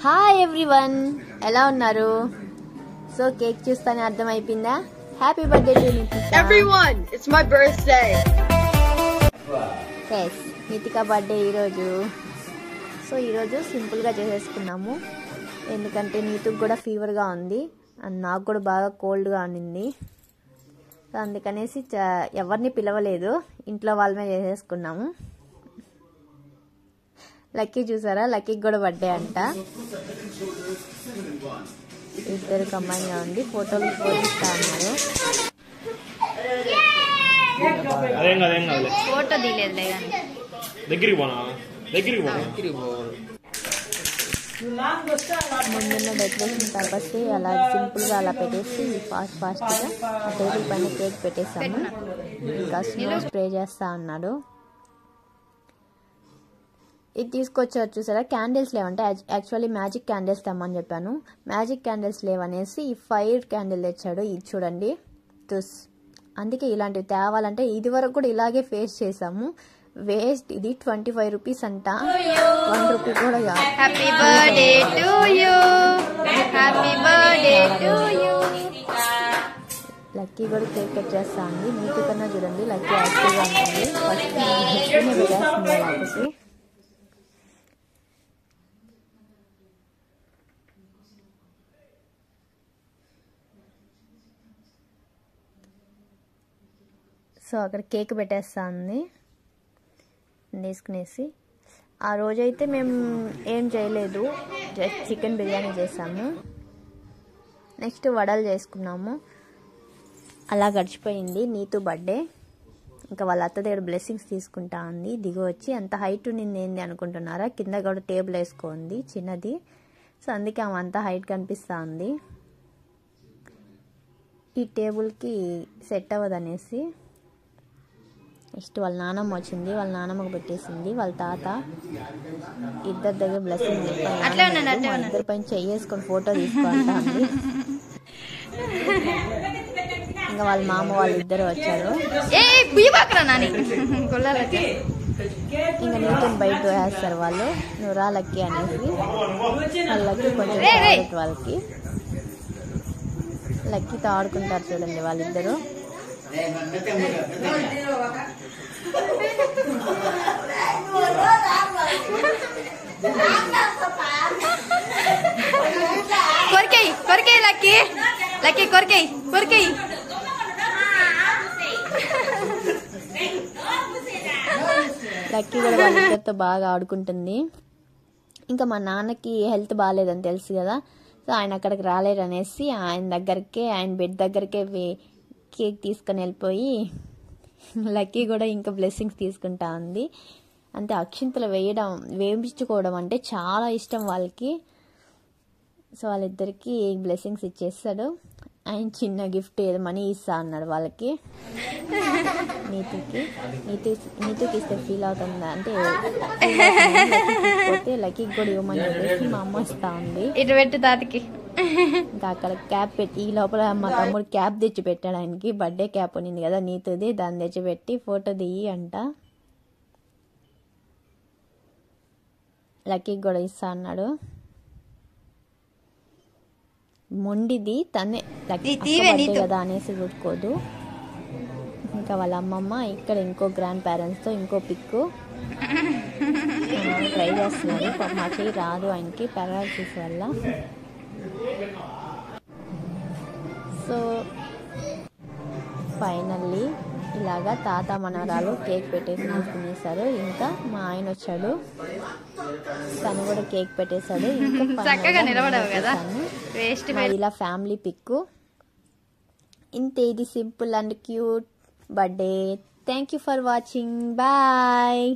Hi everyone, ఎలా ఉన్నారు? So cake చూస్తానే అర్థమైపోయిందా? Happy birthday to Nitika. Everyone, it's my birthday. Yes, Nitika birthday ఈరోజు. సో ఈరోజు సింపుల్గా చేసేసుకున్నాము, ఎందుకంటే నీతుకు కూడా ఫీవర్గా ఉంది అండ్ నాకు కూడా బాగా కోల్డ్గా ఉండింది. సో అందుకనేసి ఎవరిని పిలవలేదు, ఇంట్లో వాళ్ళమే చేసేసుకున్నాము. లక్కీ చూసారా, లక్కీకి కూడా బర్త్డే అంట. ఇద్దరు కంబైన్గా ఉంది, ఫోటోలు పోలిస్తా ఉన్నారు. ఫోటో తీయలేదులే కానీ ముందున్న డెకరేషన్ పర్పస్ అలా సింపుల్గా అలా పెట్టేసి ఫాస్ట్గా ఆ టేబుల్ పైన కేక్ పెట్టేసాము. ఇంకా స్నో స్ప్రే చేస్తా ఉన్నాడు. ఇది తీసుకొచ్చారు చూసారా, క్యాండిల్స్ లేవంటే యాక్చువల్లీ మ్యాజిక్ క్యాండిల్స్ తెమ్మని చెప్పాను. మ్యాజిక్ క్యాండిల్స్ లేవనేసి ఈ ఫైర్ క్యాండిల్ తెచ్చాడు. ఇది చూడండి తుస్. అందుకే ఇలాంటివి తేవాలంటే ఇది వరకు కూడా ఇలాగే ఫేస్ చేసాము. వేస్ట్. ఇది 25 రూపీస్ అంట, 1 రూపీ కూడా కాదు. Happy birthday to you. Happy birthday to you. Lucky కూడా కేక్ కట్ చేస్తా ఉంది. నీటి కన్నా చూడండి లక్కీ యాక్టివ్గా ఉంటుంది. ఫస్ట్ పెట్టేస్తుంది వాళ్ళకి. సో అక్కడ కేక్ పెట్టేస్తా ఉంది తీసుకునేసి. ఆ రోజైతే మేము ఏం చేయలేదు, జస్ట్ చికెన్ బిర్యానీ చేసాము. నెక్స్ట్ వడలు చేసుకున్నాము. అలా గడిచిపోయింది నీతు బర్త్డే. ఇంకా వాళ్ళ అత్త దగ్గర బ్లెస్సింగ్స్ తీసుకుంటా ఉంది. దిగి వచ్చి అంత హైట్ ఉండింది ఏంది అనుకుంటున్నారా, కింద కూడా టేబుల్ వేసుకోంది చిన్నది. సో అందుకే ఆమె అంత హైట్ కనిపిస్తూ ఉంది. ఈ టేబుల్కి సెట్ అవ్వదనేసి నెక్స్ట్ వాళ్ళ నానమ్మ వచ్చింది, వాళ్ళ నానమ్మకు పెట్టేసింది. వాళ్ళ తాత ఇద్దరి దగ్గర బ్లెస్సింగ్ ఇద్దరి పైన చెయ్యేసుకొని ఫోటో తీసుకుంటా ఉంది. ఇంకా వాళ్ళ మామ వాళ్ళిద్దరు వచ్చారు. ఇంకా నీటిని బయట వేస్తారు వాళ్ళు, నువ్వు రా లక్కీ అనేసి. వాళ్ళకి కొంచెం ఫేవరెట్ వాళ్ళకి. లక్కీతో ఆడుకుంటారు చూడండి వాళ్ళిద్దరు. కొరికేయ్ కొరికేయ్ లక్కీ, లక్కీ కొరికేయ్ కొరికేయ్. లక్కీ కూడా వాళ్ళిద్దరితో బాగా ఆడుకుంటుంది. ఇంకా మా నాన్నకి హెల్త్ బాగాలేదని తెలుసు కదా, సో ఆయన అక్కడికి రాలేరనేసి ఆయన దగ్గరికే, ఆయన బెడ్ దగ్గరికే కేక్ తీసుకొని వెళ్ళిపోయి లక్కీ కూడా ఇంకా బ్లెస్సింగ్స్ తీసుకుంటా ఉంది. అంటే అక్షింతలు వేయించుకోవడం అంటే చాలా ఇష్టం వాళ్ళకి. సో వాళ్ళిద్దరికి బ్లెస్సింగ్స్ ఇచ్చేస్తాడు. ఆయన చిన్న గిఫ్ట్ ఏదో మనీ ఇస్తా అన్నాడు వాళ్ళకి. నీతుకి ఇస్తే ఫీల్ అవుతుందా అంటే పోతే లక్కీకి కూడా ఇవ్వమని చెప్పేసి మా అమ్మ ఇస్తా ఉంది. ఇటు పెట్టు తాతకి. ఇంకా అక్కడ క్యాప్ పెట్టి, ఈ లోపల మా తమ్ముడు క్యాప్ తెచ్చి పెట్టాడు ఆయనకి. బర్త్డే క్యాప్ ఉన్నింది కదా నీతుది, దాన్ని తెచ్చిపెట్టి ఫోటో దిగి అంట. లక్కీకి కూడా ఇస్తా అన్నాడు. మొండిది తనే, లక్కీ కదా అనేసి ఊరుకోదు. ఇంకా వాళ్ళ అమ్మమ్మ ఇక్కడ ఇంకో గ్రాండ్ పేరెంట్స్తో ఇంకో పిక్ ట్రై చేస్తున్నారు. మా చెయ్యి రాదు ఆయనకి పారాలసిస్ వల్ల. సో ఫైనల్లీ ఇలాగా తాత మనవరాలు కేక్ పెట్టేసి తీసుకునేసారు. ఇంకా మా ఆయన వచ్చాడు, తను కూడా కేక్ పెట్టేశాడు. ఇంకా ఇలా ఫ్యామిలీ పిక్ ఇంతే. ఇది simple and cute birthday. Thank you for watching. Bye.